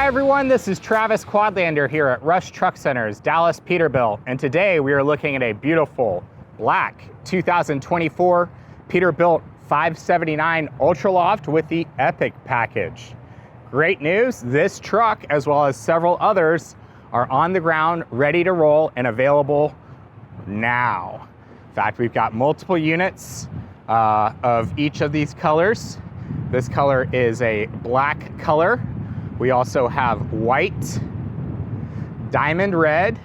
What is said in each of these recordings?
Hi everyone, this is Travis Quadlander here at Rush Truck Center's Dallas Peterbilt, and today we are looking at a beautiful black 2024 Peterbilt 579 UltraLoft with the Epic package. Great news, this truck as well as several others are on the ground, ready to roll and available now. In fact, we've got multiple units of each of these colors. This color is a black color. We also have white, diamond red,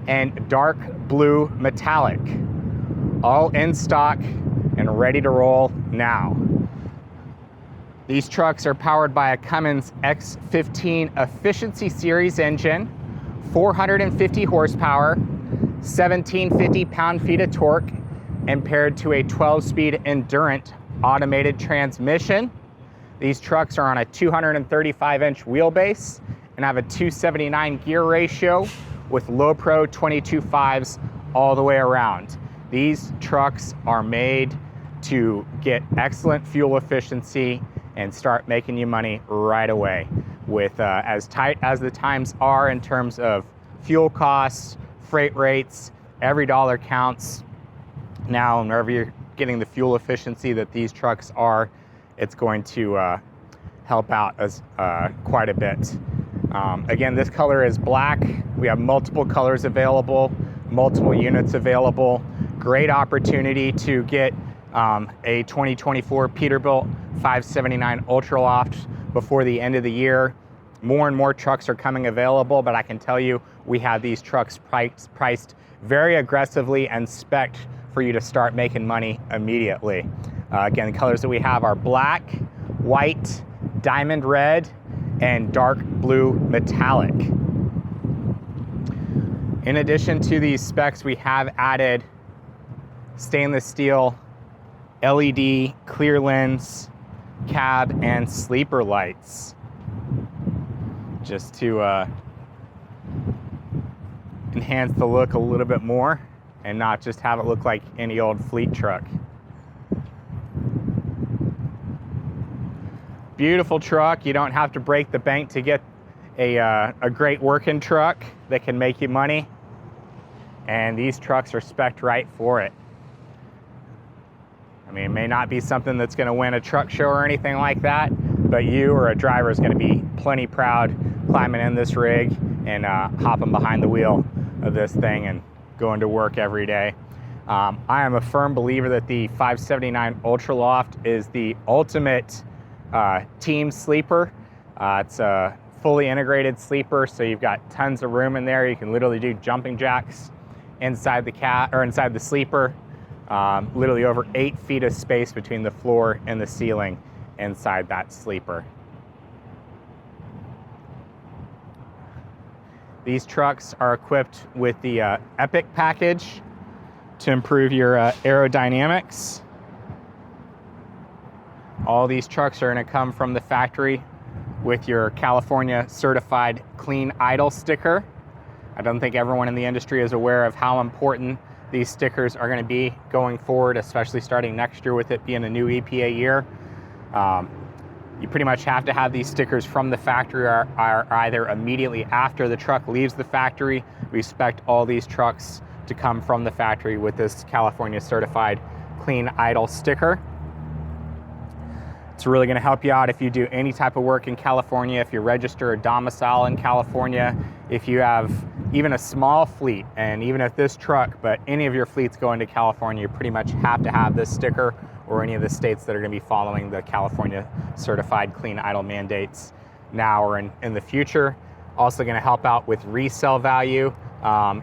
and dark blue metallic, all in stock and ready to roll now. These trucks are powered by a Cummins X-15 Efficiency Series engine, 450 horsepower, 1750 pound-feet of torque, and paired to a 12-speed Endurant automated transmission. These trucks are on a 235-inch wheelbase and have a 279 gear ratio with Lo Pro 22.5s all the way around. These trucks are made to get excellent fuel efficiency and start making you money right away. With as tight as the times are in terms of fuel costs, freight rates, every dollar counts. Now, whenever you're getting the fuel efficiency that these trucks are, it's going to help out as quite a bit. Again, this color is black. We have multiple colors available, multiple units available. Great opportunity to get a 2024 Peterbilt 579 UltraLoft before the end of the year. More and more trucks are coming available, but I can tell you we have these trucks priced very aggressively and spec'd for you to start making money immediately. Again, the colors that we have are black, white, diamond red, and dark blue metallic. In addition to these specs, we have added stainless steel, LED, clear lens, cab, and sleeper lights, just to enhance the look a little bit more and not just have it look like any old fleet truck. Beautiful truck. You don't have to break the bank to get a great working truck that can make you money. And these trucks are spec'd right for it. I mean, it may not be something that's going to win a truck show or anything like that, but you or a driver is going to be plenty proud climbing in this rig and hopping behind the wheel of this thing and going to work every day. I am a firm believer that the 579 UltraLoft is the ultimate team sleeper. It's a fully integrated sleeper, so you've got tons of room in there. You can literally do jumping jacks inside the inside the sleeper. Literally over 8 feet of space between the floor and the ceiling inside that sleeper. These trucks are equipped with the Epic package to improve your aerodynamics. All these trucks are going to come from the factory with your California certified clean idle sticker. I don't think everyone in the industry is aware of how important these stickers are going to be going forward, especially starting next year with it being a new EPA year. You pretty much have to have these stickers from the factory or either immediately after the truck leaves the factory. We expect all these trucks to come from the factory with this California certified clean idle sticker. It's really going to help you out if you do any type of work in California, if you register a domicile in California, if you have even a small fleet, and even if this truck, but any of your fleets going to California, you pretty much have to have this sticker, or any of the states that are going to be following the California certified clean idle mandates now or in the future. Also going to help out with resale value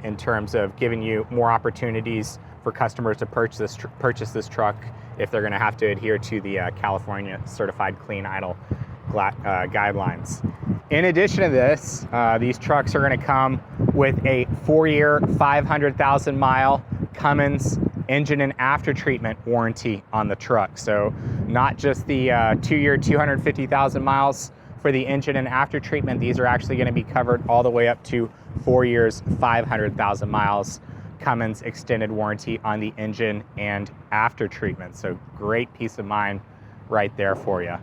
in terms of giving you more opportunities for customers to purchase this truck if they're going to have to adhere to the California certified clean idle guidelines. In addition to this, these trucks are going to come with a 4-year, 500,000 mile Cummins engine and after treatment warranty on the truck. So not just the 2-year, 250,000 miles for the engine and after treatment. These are actually going to be covered all the way up to 4 years, 500,000 miles Cummins extended warranty on the engine and after treatment. So great peace of mind right there for you.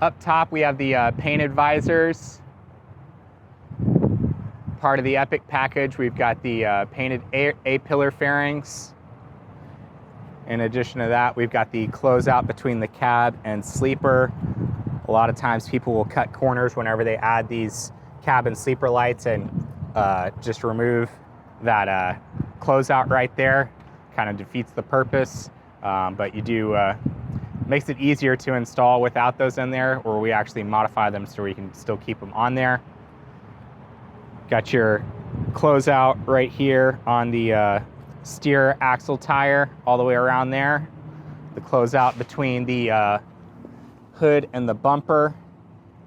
Up top, we have the painted visors. Part of the Epic package, we've got the painted A-pillar fairings. In addition to that, we've got the closeout between the cab and sleeper. A lot of times people will cut corners whenever they add these cab and sleeper lights and just remove that closeout right there. Kind of defeats the purpose, but you do, makes it easier to install without those in there, or we actually modify them so we can still keep them on there. Got your closeout right here on the steer axle tire all the way around there. The closeout between the hood and the bumper,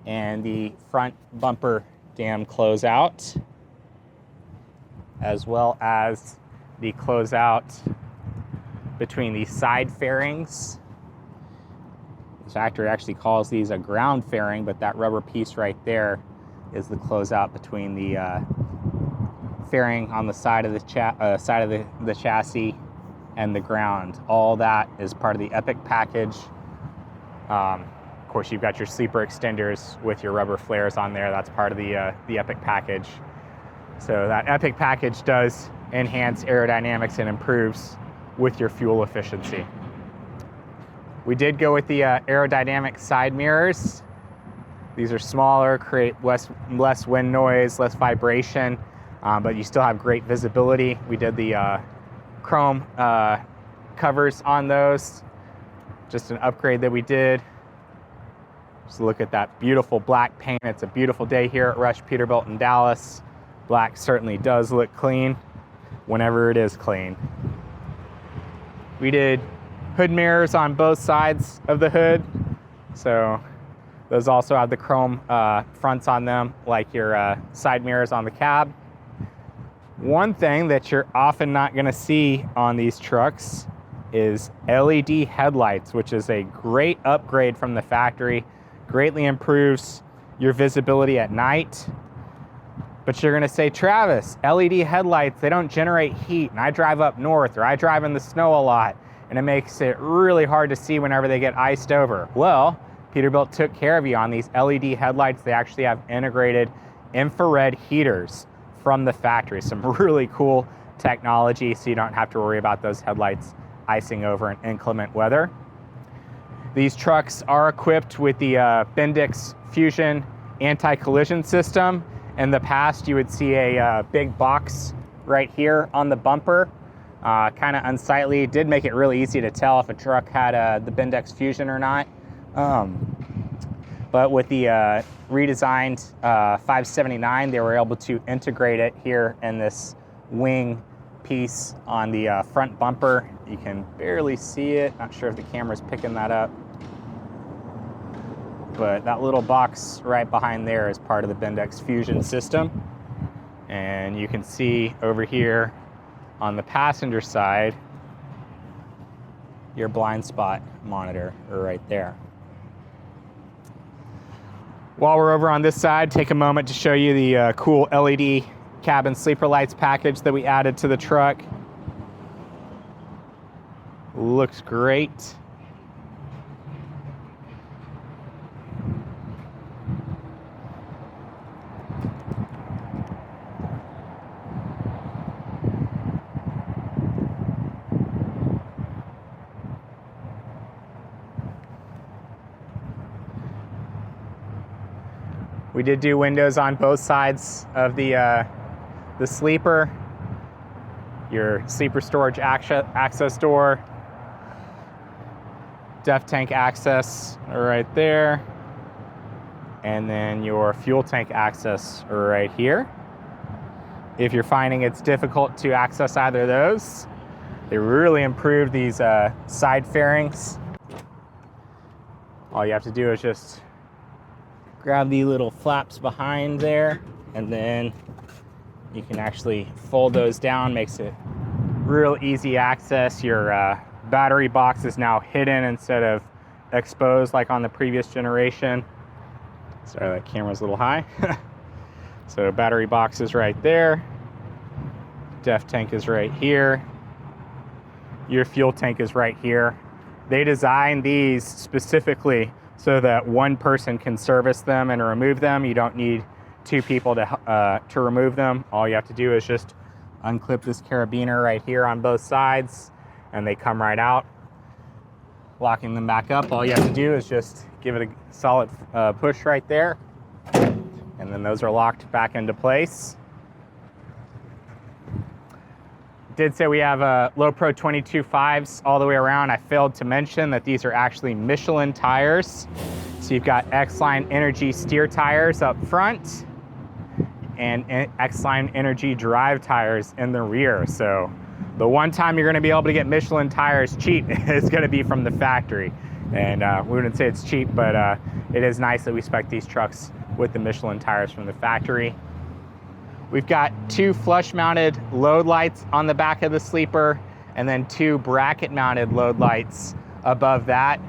and the front bumper dam closeout, as well as the closeout between the side fairings. The factory actually calls these a ground fairing, but that rubber piece right there is the closeout between the fairing on the side of the chassis and the ground. All that is part of the Epic package. Of course, you've got your sleeper extenders with your rubber flares on there. That's part of the Epic package. So that Epic package does enhance aerodynamics and improves with your fuel efficiency. We did go with the aerodynamic side mirrors. These are smaller, create less wind noise, less vibration, but you still have great visibility. We did the chrome covers on those, just an upgrade that we did. Just look at that beautiful black paint. It's a beautiful day here at Rush Peterbilt in Dallas. Black certainly does look clean whenever it is clean. We did hood mirrors on both sides of the hood. So those also have the chrome fronts on them, like your side mirrors on the cab. One thing that you're often not gonna see on these trucks is LED headlights, which is a great upgrade from the factory. Greatly improves your visibility at night. But you're gonna say, Travis, LED headlights, they don't generate heat, and I drive up north, or I drive in the snow a lot, and it makes it really hard to see whenever they get iced over. Well, Peterbilt took care of you on these LED headlights. They actually have integrated infrared heaters from the factory. Some really cool technology, so you don't have to worry about those headlights icing over in inclement weather. These trucks are equipped with the Bendix Fusion anti-collision system. In the past, you would see a big box right here on the bumper. Kind of unsightly. It did make it really easy to tell if a truck had the Bendix Fusion or not. But with the redesigned 579, they were able to integrate it here in this wing piece on the front bumper. You can barely see it. Not sure if the camera's picking that up. But that little box right behind there is part of the Bendix Fusion system. And you can see over here on the passenger side, your blind spot monitor right there. While we're over on this side, take a moment to show you the cool LED cabin sleeper lights package that we added to the truck. Looks great. We did do windows on both sides of the sleeper. Your sleeper storage access door. Def tank access right there. And then your fuel tank access right here. If you're finding it's difficult to access either of those, they really improved these side fairings. All you have to do is just grab the little flaps behind there, and then you can actually fold those down. Makes it real easy access. Your battery box is now hidden instead of exposed like on the previous generation. Sorry, that camera's a little high. So battery box is right there. Def tank is right here. Your fuel tank is right here. They designed these specifically so that one person can service them and remove them. You don't need two people to remove them. All you have to do is just unclip this carabiner right here on both sides, and they come right out. Locking them back up, all you have to do is just give it a solid push right there, and then those are locked back into place. Did say we have Lo Pro 22.5s all the way around. I failed to mention that these are actually Michelin tires. So you've got X-Line Energy steer tires up front and X-Line Energy drive tires in the rear. So the one time you're gonna be able to get Michelin tires cheap is gonna be from the factory. And we wouldn't say it's cheap, but it is nice that we spec these trucks with the Michelin tires from the factory. We've got two flush mounted load lights on the back of the sleeper, and then two bracket mounted load lights above that.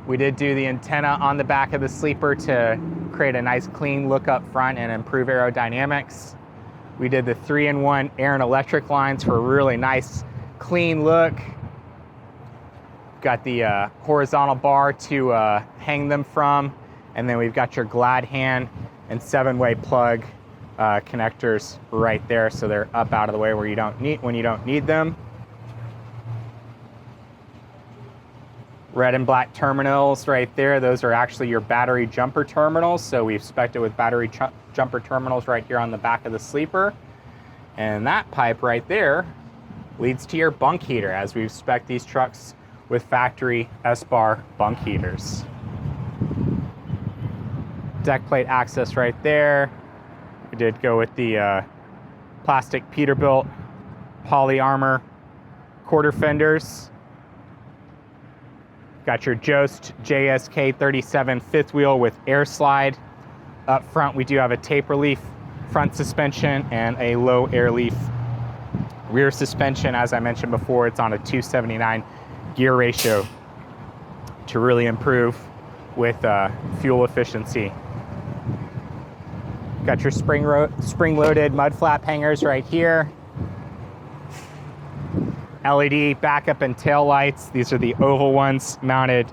We did do the antenna on the back of the sleeper to create a nice clean look up front and improve aerodynamics. We did the 3-in-1 air and electric lines for a really nice clean look. Got the horizontal bar to hang them from, and then we've got your glad hand and 7-way plug connectors right there, so they're up out of the way where when you don't need them. Red and black terminals right there, those are actually your battery jumper terminals, so we've spec'd it with battery jumper terminals right here on the back of the sleeper. And that pipe right there leads to your bunk heater, as we've spec'd these trucks with factory S-bar bunk heaters. Deck plate access right there. We did go with the plastic Peterbilt poly armor quarter fenders. Got your Jost JSK 37 fifth wheel with air slide. Up front, we do have a taper leaf front suspension and a low air leaf rear suspension. As I mentioned before, it's on a 279 gear ratio to really improve with fuel efficiency. Got your spring-loaded mud flap hangers right here. LED backup and tail lights. These are the oval ones mounted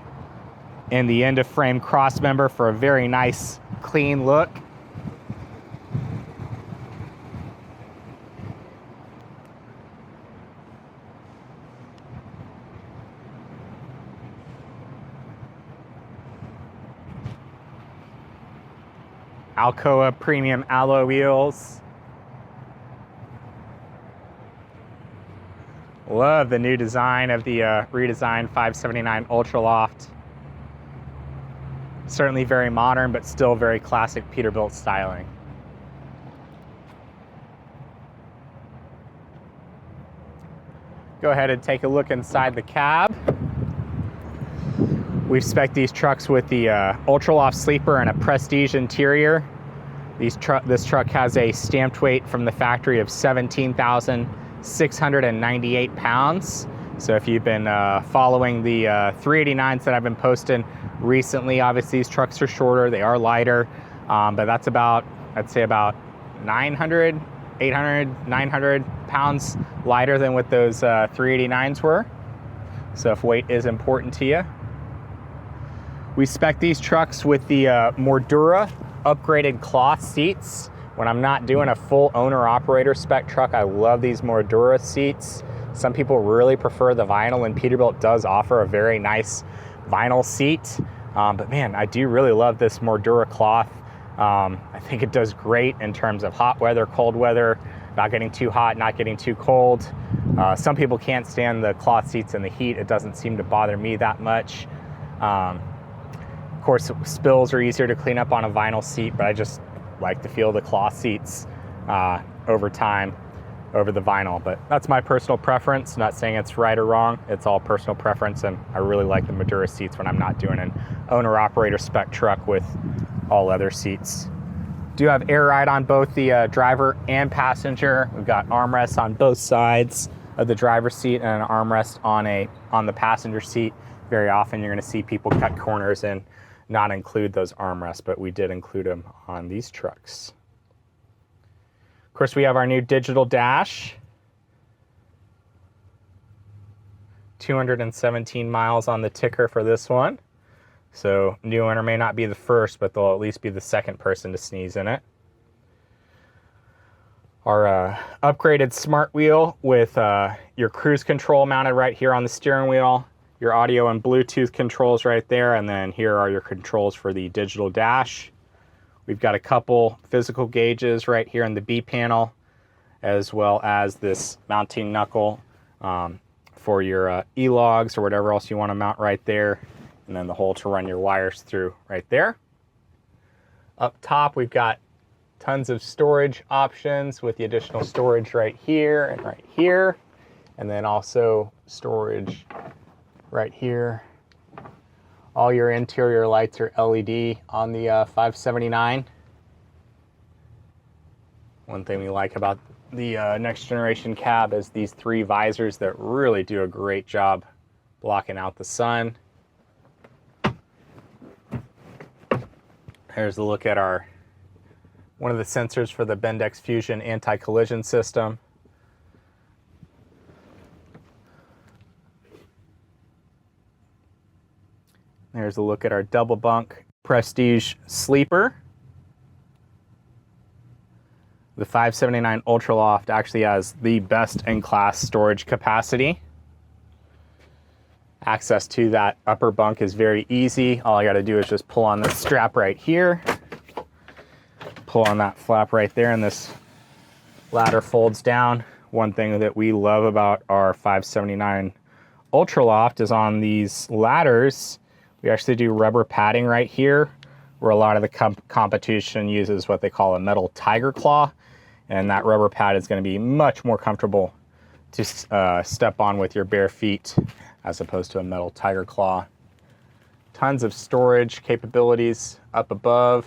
in the end of frame cross member for a very nice clean look. Alcoa premium alloy wheels. Love the new design of the redesigned 579 UltraLoft. Certainly very modern, but still very classic Peterbilt styling. Go ahead and take a look inside the cab. We've spec'd these trucks with the UltraLoft sleeper and a Prestige interior. This truck has a stamped weight from the factory of 17,698 pounds. So if you've been following the 389s that I've been posting recently, obviously these trucks are shorter, they are lighter, but that's about, I'd say about 900 pounds lighter than what those 389s were. So if weight is important to you. We spec these trucks with the Mordura upgraded cloth seats. When I'm not doing a full owner-operator spec truck, I love these Mordura seats. Some people really prefer the vinyl, and Peterbilt does offer a very nice vinyl seat. But man, I do really love this Mordura cloth. I think it does great in terms of hot weather, cold weather, not getting too hot, not getting too cold. Some people can't stand the cloth seats in the heat. It doesn't seem to bother me that much. Of course, spills are easier to clean up on a vinyl seat, but I just like to feel the cloth seats over time over the vinyl. But that's my personal preference. Not saying it's right or wrong. It's all personal preference, and I really like the Mordura seats when I'm not doing an owner-operator spec truck with all leather seats. Do have air ride on both the driver and passenger. We've got armrests on both sides of the driver's seat and an armrest on the passenger seat. Very often you're going to see people cut corners and not include those armrests, but we did include them on these trucks. Of course, we have our new digital dash. 217 miles on the ticker for this one. So new owner may not be the first, but they'll at least be the second person to sneeze in it. Our upgraded smart wheel with your cruise control mounted right here on the steering wheel, your audio and Bluetooth controls right there, and then here are your controls for the digital dash. We've got a couple physical gauges right here in the B panel, as well as this mounting knuckle for your E-logs or whatever else you want to mount right there, and then the hole to run your wires through right there. Up top, we've got tons of storage options with the additional storage right here and right here, and then also storage right here. All your interior lights are LED on the 579. One thing we like about the next generation cab is these three visors that really do a great job blocking out the sun. Here's a look at one of the sensors for the Bendix Fusion anti-collision system. There's a look at our double bunk Prestige sleeper. The 579 UltraLoft actually has the best in class storage capacity. Access to that upper bunk is very easy. All I got to do is just pull on this strap right here, pull on that flap right there, and this ladder folds down. One thing that we love about our 579 UltraLoft is on these ladders, we actually do rubber padding right here, where a lot of the competition uses what they call a metal tiger claw, and that rubber pad is going to be much more comfortable to step on with your bare feet as opposed to a metal tiger claw. Tons of storage capabilities up above.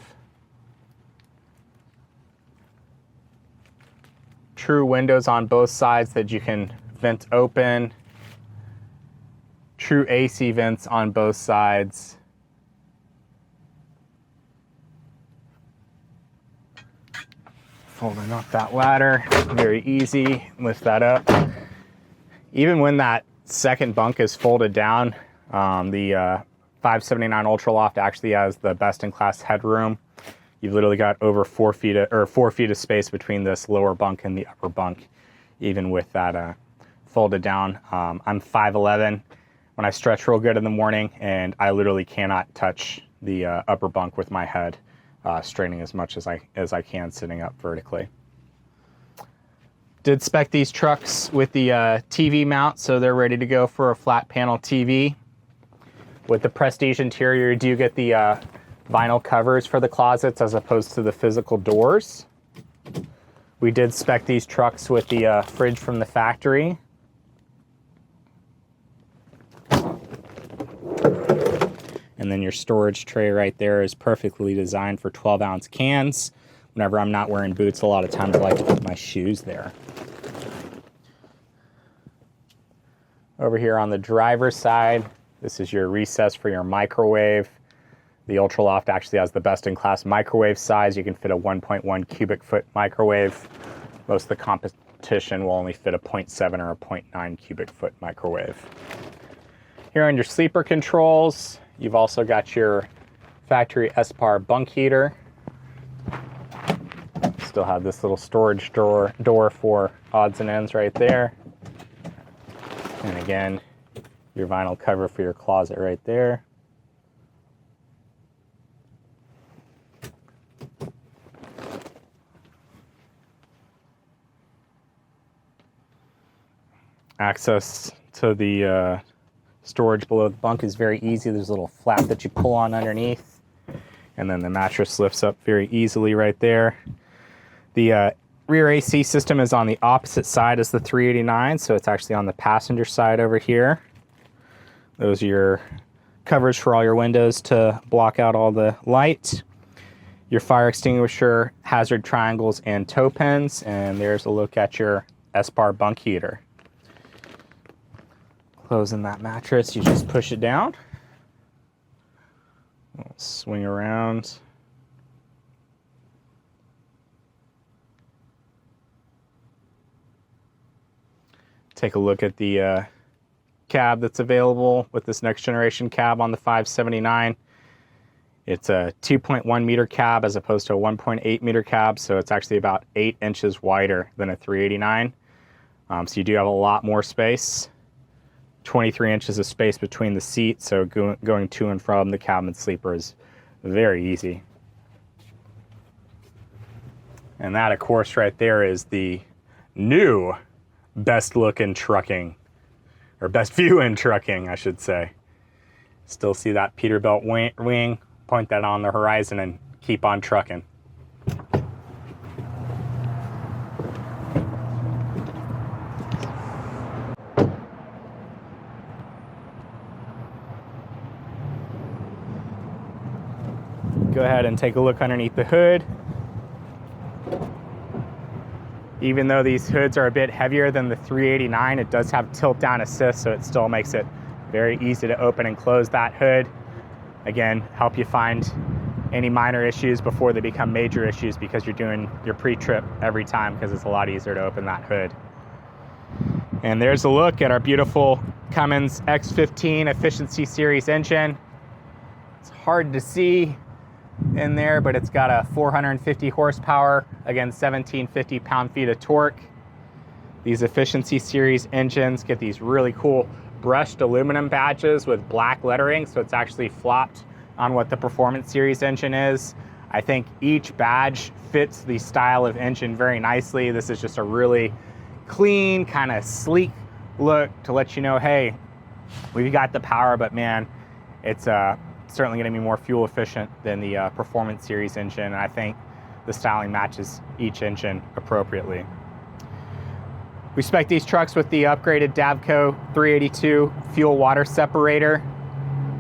True windows on both sides that you can vent open. True AC vents on both sides. Folding up that ladder, very easy, lift that up. Even when that second bunk is folded down, the 579 UltraLoft actually has the best in class headroom. You've literally got over 4 feet of space between this lower bunk and the upper bunk, even with that folded down. I'm 5'11". When I stretch real good in the morning, and I literally cannot touch the upper bunk with my head, straightening as much as I can sitting up vertically. Did spec these trucks with the TV mount, so they're ready to go for a flat panel TV. With the Prestige interior, you do get the vinyl covers for the closets as opposed to the physical doors. We did spec these trucks with the fridge from the factory. And then your storage tray right there is perfectly designed for 12-ounce cans. Whenever I'm not wearing boots, a lot of times I like to put my shoes there. Over here on the driver's side, this is your recess for your microwave. The UltraLoft actually has the best-in-class microwave size. You can fit a 1.1 cubic foot microwave. Most of the competition will only fit a 0.7 or a 0.9 cubic foot microwave. Here on your sleeper controls, you've also got your factory S-Par bunk heater. Still have this little storage door for odds and ends right there. And again, your vinyl cover for your closet right there. Access to the storage below the bunk is very easy. There's a little flap that you pull on underneath, and then the mattress lifts up very easily right there. The rear AC system is on the opposite side as the 389, so it's actually on the passenger side over here. Those are your covers for all your windows to block out all the light. Your fire extinguisher, hazard triangles, and toe pins, and there's a look at your S-Par bunk heater. Closing that mattress, you just push it down. We'll swing around. Take a look at the cab that's available with this next generation cab on the 579. It's a 2.1 meter cab as opposed to a 1.8 meter cab, so it's actually about 8 inches wider than a 389. So you do have a lot more space. 23 inches of space between the seats, so going to and from the cabin sleeper is very easy. And that, of course, right there is the new best look in trucking, or best view in trucking, I should say. Still see that Peterbilt wing. Point that on the horizon and keep on trucking. Go ahead and take a look underneath the hood. Even though these hoods are a bit heavier than the 389, it does have tilt down assist, so it still makes it very easy to open and close that hood. Again, help you find any minor issues before they become major issues, because you're doing your pre-trip every time, because it's a lot easier to open that hood. And there's a look at our beautiful Cummins X-15 Efficiency Series engine. It's hard to see in there, but it's got a 450 horsepower, again, 1750 pound-feet of torque. These Efficiency Series engines get these really cool brushed aluminum badges with black lettering, so it's actually flopped on what the Performance Series engine is. I think each badge fits the style of engine very nicely. This is just a really clean, kind of sleek look to let you know, hey, we've got the power, but man, it's certainly going to be more fuel efficient than the Performance Series engine, and I think the styling matches each engine appropriately. We spec these trucks with the upgraded Davco 382 fuel water separator.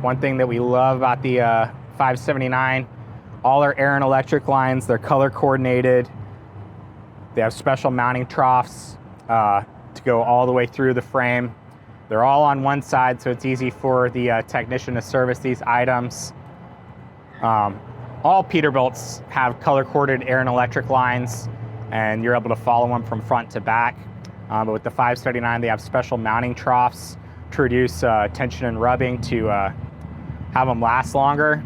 One thing that we love about the 579, all our air and electric lines, they're color coordinated. They have special mounting troughs to go all the way through the frame. They're all on one side, so it's easy for the technician to service these items. All Peterbilts have color coordinated air and electric lines, and you're able to follow them from front to back. But with the 579, they have special mounting troughs to reduce tension and rubbing to have them last longer.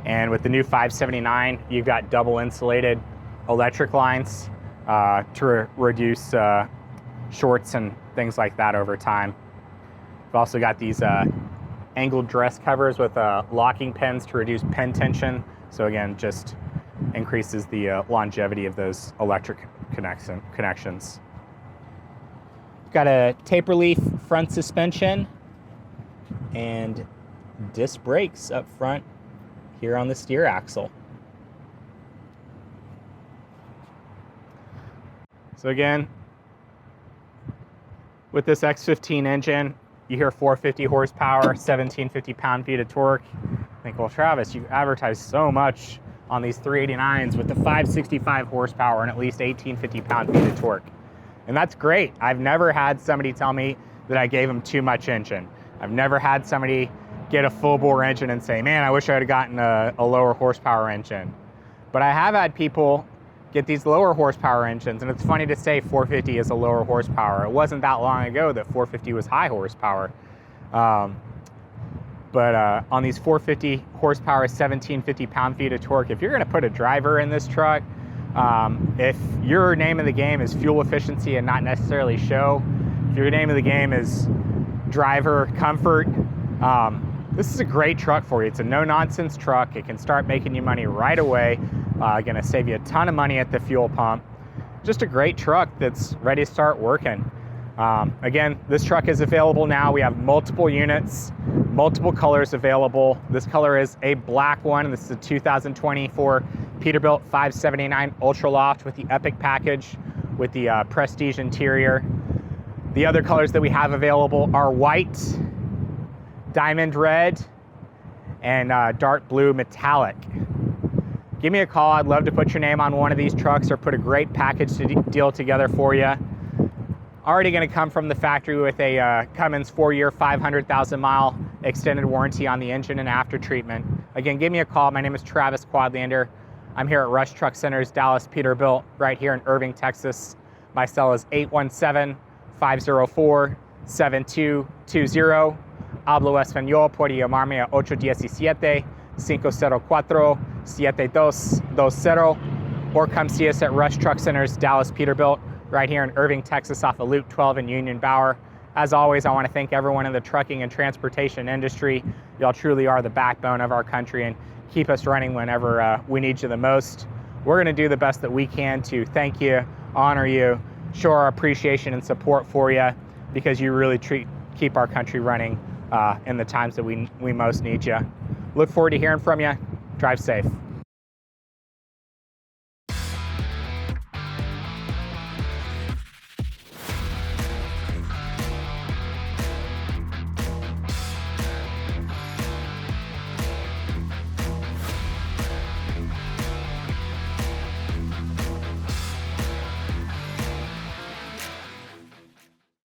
And with the new 579, you've got double insulated electric lines to reduce shorts and things like that over time. We've also got these angled dress covers with locking pins to reduce pen tension. So again, just increases the longevity of those electric connections. Got a taper leaf front suspension and disc brakes up front here on the steer axle. So again, with this X-15 engine, you hear 450 horsepower, 1750 pound-feet of torque. I think, well, Travis, you've advertised so much on these 389s with the 565 horsepower and at least 1850 pound-feet of torque. And that's great. I've never had somebody tell me that I gave them too much engine. I've never had somebody get a full-bore engine and say, man, I wish I had gotten a lower horsepower engine. But I have had people get these lower horsepower engines, and it's funny to say 450 is a lower horsepower. It wasn't that long ago that 450 was high horsepower. But on these 450 horsepower, 1750 pound-feet of torque, if you're gonna put a driver in this truck, if your name of the game is fuel efficiency and not necessarily show, if your name of the game is driver comfort, this is a great truck for you. It's a no-nonsense truck. It can start making you money right away. Gonna save you a ton of money at the fuel pump. Just a great truck that's ready to start working. Again, this truck is available now. We have multiple units, multiple colors available. This color is a black one. This is a 2024 Peterbilt 579 UltraLoft with the Epic package with the Prestige interior. The other colors that we have available are white, diamond red, and dark blue metallic. Give me a call. I'd love to put your name on one of these trucks or put a great package deal together for you. Already going to come from the factory with a Cummins 4-year, 500,000-mile extended warranty on the engine and after treatment. Again, give me a call. My name is Travis Quadlander. I'm here at Rush Truck Center's Dallas Peterbilt right here in Irving, Texas. My cell is 817-504-7220. Hablo español, puede llamarme a 817 504-7220, or come see us at Rush Truck Centers, Dallas Peterbilt, right here in Irving, Texas, off of Loop 12 in Union Bower. As always, I want to thank everyone in the trucking and transportation industry. Y'all truly are the backbone of our country and keep us running whenever we need you the most. We're going to do the best that we can to thank you, honor you, show our appreciation and support for you, because you really keep our country running in the times that we most need you. Look forward to hearing from you. Drive safe.